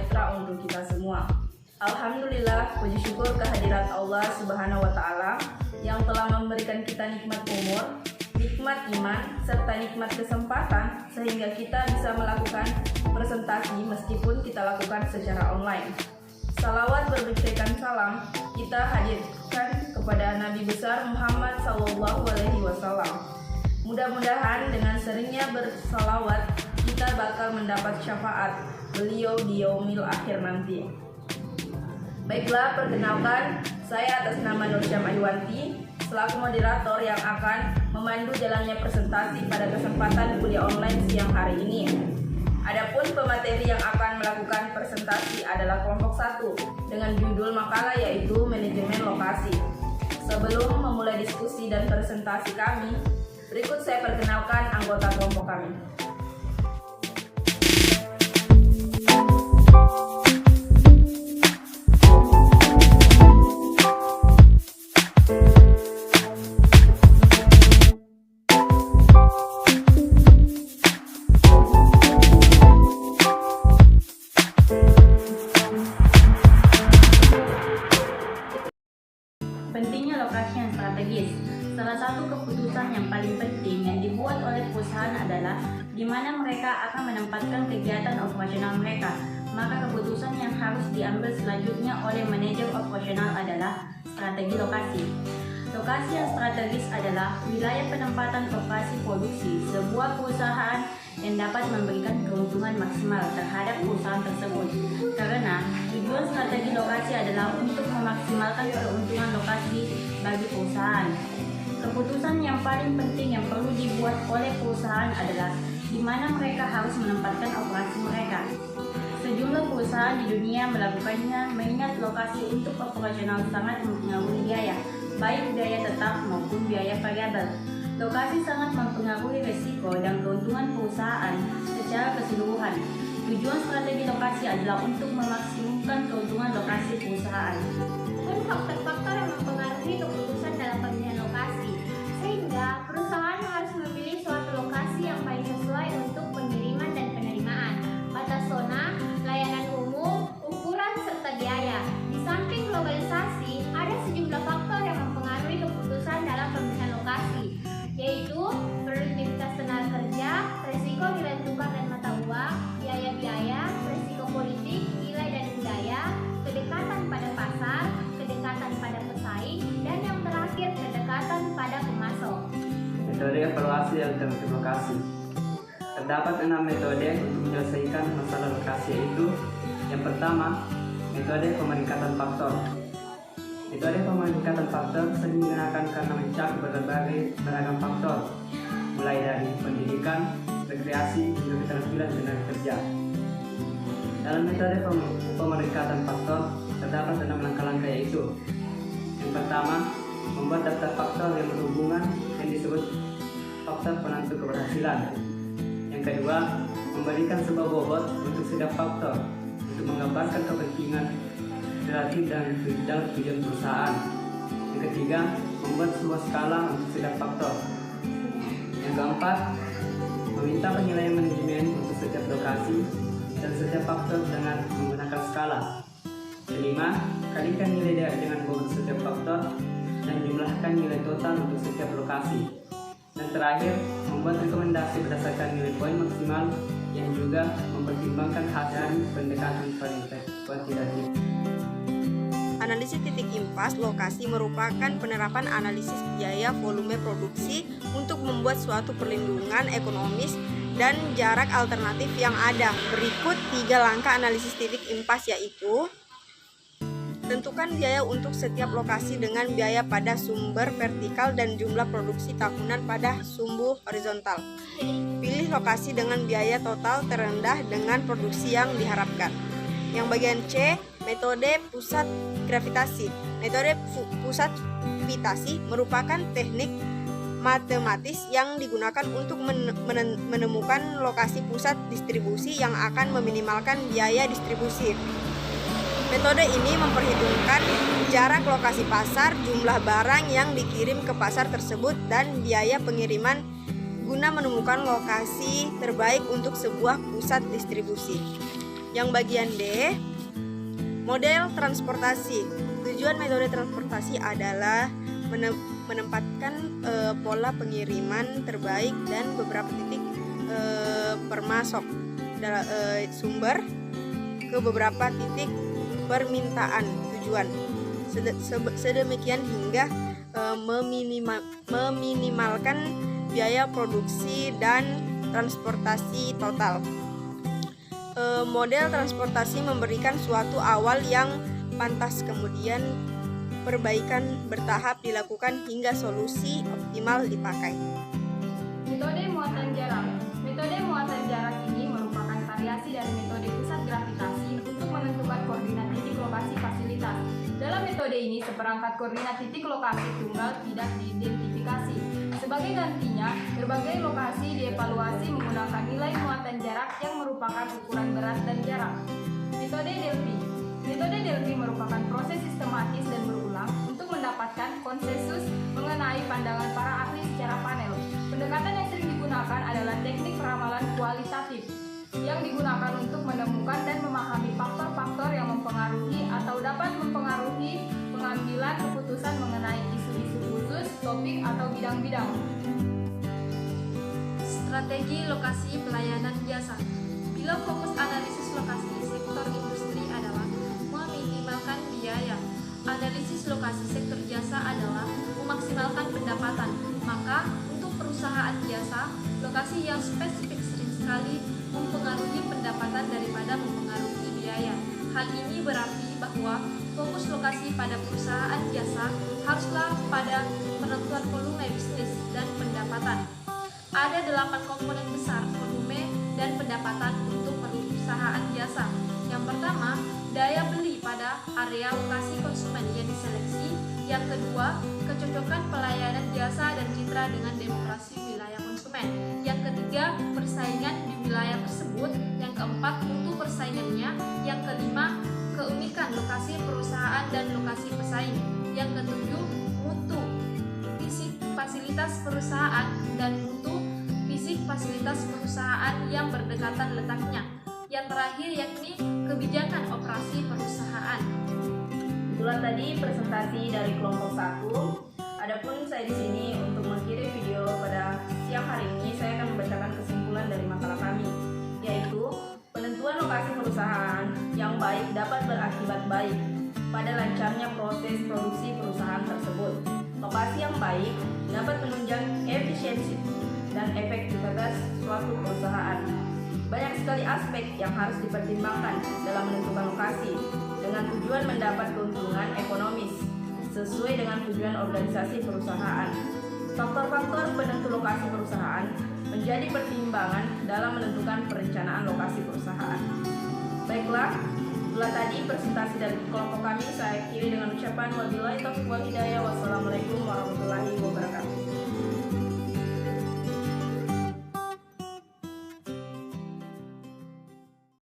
sejahtera untuk kita semua. Alhamdulillah, puji syukur kehadirat Allah Subhanahu wa Ta'ala yang telah memberikan kita nikmat umur, nikmat iman, serta nikmat kesempatan sehingga kita bisa melakukan presentasi meskipun kita lakukan secara online. Salawat berbicara salam kita hadirkan kepada Nabi besar Muhammad SAW. Mudah-mudahan dengan seringnya bersalawat kita bakal mendapat syafaat beliau di yaumil akhir nanti. Baiklah, perkenalkan, saya atas nama Nursyam Aywanti selaku moderator yang akan memandu jalannya presentasi pada kesempatan kuliah online siang hari ini. Adapun pemateri yang akan melakukan presentasi adalah kelompok 1 dengan judul makalah yaitu manajemen lokasi. Sebelum memulai diskusi dan presentasi kami, berikut saya perkenalkan anggota kelompok kami. Pentingnya lokasi yang strategis. Salah satu keputusan yang paling penting yang dibuat oleh perusahaan adalah di mana mereka akan menempatkan kegiatan operasional mereka. Maka keputusan yang harus diambil selanjutnya oleh manajer operasional adalah strategi lokasi. Lokasi yang strategis adalah wilayah penempatan operasi produksi sebuah perusahaan yang dapat memberikan keuntungan maksimal terhadap perusahaan tersebut. Karena tujuan strategi lokasi adalah untuk memaksimalkan keuntungan lokasi bagi perusahaan. Keputusan yang paling penting yang perlu dibuat oleh perusahaan adalah di mana mereka harus menempatkan operasi mereka. Sejumlah perusahaan di dunia melakukannya mengingat lokasi untuk operasional sangat mempengaruhi biaya, baik biaya tetap maupun biaya variabel. Lokasi sangat mempengaruhi risiko dan keuntungan perusahaan secara keseluruhan. Tujuan strategi lokasi adalah untuk memaksimumkan keuntungan lokasi perusahaan. Pun faktor-faktor yang mempengaruhi keputusan dalam pemilihan lokasi, sehingga perusahaan harus memilih suatu lokasi yang paling sesuai untuk pengiriman dan penerimaan, batas zona, layanan umum, ukuran, serta biaya. Di samping globalisasi, ada sejumlah faktor yang mempengaruhi keputusan dalam pemilihan lokasi, yaitu produktivitas tenaga kerja, resiko nilai tukar dan mata uang, biaya-biaya, resiko politik, nilai dan budaya, kedekatan pada pasar, kedekatan pada pesaing, dan yang terakhir kedekatan pada pemasok. Metode evaluasi alternatif lokasi. Terdapat 6 metode untuk menyelesaikan masalah lokasi, yaitu yang pertama, metode pemeringkatan faktor. Metode pemeringkatan faktor sering digunakan karena mencakup berbagai beragam faktor, mulai dari pendidikan, rekreasi, hingga keterampilan tenaga kerja. Dalam metode pemeringkatan faktor terdapat 6 langkah-langkah, yaitu yang pertama, membuat daftar faktor yang berhubungan yang disebut faktor penentu keberhasilan. Yang kedua, memberikan sebuah bobot untuk setiap faktor untuk menggambarkan kepentingan relatif dan dalam tujuan perusahaan. Yang ketiga, membuat sebuah skala untuk setiap faktor. Yang keempat, meminta penilaian manajemen untuk setiap lokasi dan setiap faktor dengan menggunakan skala. Kelima, kalikan nilai dengan bobot setiap faktor dan jumlahkan nilai total untuk setiap lokasi. Dan terakhir, membuat rekomendasi berdasarkan nilai poin maksimal yang juga mempertimbangkan hasil pendekatan kuantitatif. Analisis titik impas lokasi merupakan penerapan analisis biaya volume produksi untuk membuat suatu perlindungan ekonomis dan jarak alternatif yang ada. Berikut 3 langkah analisis titik impas, yaitu tentukan biaya untuk setiap lokasi dengan biaya pada sumber vertikal dan jumlah produksi tahunan pada sumbu horizontal. Pilih lokasi dengan biaya total terendah dengan produksi yang diharapkan. Yang bagian C, metode pusat gravitasi. Metode pusat gravitasi merupakan teknik matematis yang digunakan untuk menemukan lokasi pusat distribusi yang akan meminimalkan biaya distribusi. Metode ini memperhitungkan jarak lokasi pasar, jumlah barang yang dikirim ke pasar tersebut, dan biaya pengiriman guna menemukan lokasi terbaik untuk sebuah pusat distribusi. Yang bagian D, model transportasi. Tujuan metode transportasi adalah menempatkan pola pengiriman terbaik dan beberapa titik permasok sumber ke beberapa titik permintaan tujuan. Sedemikian hingga meminimalkan biaya produksi dan transportasi total. Model transportasi memberikan suatu awal yang pantas, kemudian perbaikan bertahap dilakukan hingga solusi optimal dipakai. Metode muatan jarak. Metode muatan jarak ini merupakan variasi dari metode pusat gravitasi untuk menentukan koordinat titik lokasi fasilitas. Dalam metode ini, seperangkat koordinat titik lokasi tunggal tidak diidentifikasi. Sebagai gantinya, berbagai lokasi dievaluasi menggunakan nilai muatan jarak yang merupakan ukuran berat dan jarak. Metode Delphi. Metode Delphi merupakan proses sistematis dan berulang untuk mendapatkan konsensus mengenai pandangan para ahli secara panel. Pendekatan yang sering digunakan adalah teknik peramalan kualitatif yang digunakan untuk menemukan dan memahami faktor-faktor yang mempengaruhi atau dapat mempengaruhi pengambilan keputusan mengenai isu-isu khusus, topik, atau bidang-bidang. Strategi lokasi pelayanan jasa. Bila fokus analisis lokasi sektor industri adalah meminimalkan biaya, analisis lokasi sektor jasa adalah memaksimalkan pendapatan. Maka untuk perusahaan jasa, lokasi yang spesifik sering sekali mempengaruhi pendapatan daripada mempengaruhi biaya. Hal ini berarti bahwa fokus lokasi pada perusahaan jasa haruslah pada penentuan volume bisnis dan pendapatan. Ada 8 komponen besar volume dan pendapatan untuk perusahaan jasa. Yang pertama, daya beli pada area lokasi konsumen yang diseleksi. Yang kedua, kecocokan pelayanan jasa dan citra dengan demokrasi wilayah konsumen. Yang ketiga, persaingan di wilayah tersebut. Yang keempat, mutu persaingannya. Yang kelima, keunikan lokasi perusahaan dan lokasi pesaing. Yang ketujuh, mutu fisik fasilitas perusahaan dan mutu fisik fasilitas perusahaan yang berdekatan letaknya. Yang terakhir yakni kebijakan operasi perusahaan. Itulah tadi presentasi dari kelompok 1. Adapun saya di sini untuk mengakhiri video pada siang hari ini, saya akan membacakan kesimpulan dari makalah kami, yaitu penentuan lokasi perusahaan yang baik dapat berakibat baik pada lancarnya proses produksi perusahaan tersebut. Lokasi yang baik dapat menunjang efisiensi dan efektivitas suatu perusahaan. Banyak sekali aspek yang harus dipertimbangkan dalam menentukan lokasi dengan tujuan mendapat keuntungan ekonomis sesuai dengan tujuan organisasi perusahaan. Faktor-faktor penentu lokasi perusahaan menjadi pertimbangan dalam menentukan perencanaan lokasi perusahaan. Baiklah, itulah tadi presentasi dari kelompok kami. Saya akhiri dengan ucapan wabillahi taufiq wal hidayah. Wassalamualaikum warahmatullahi wabarakatuh.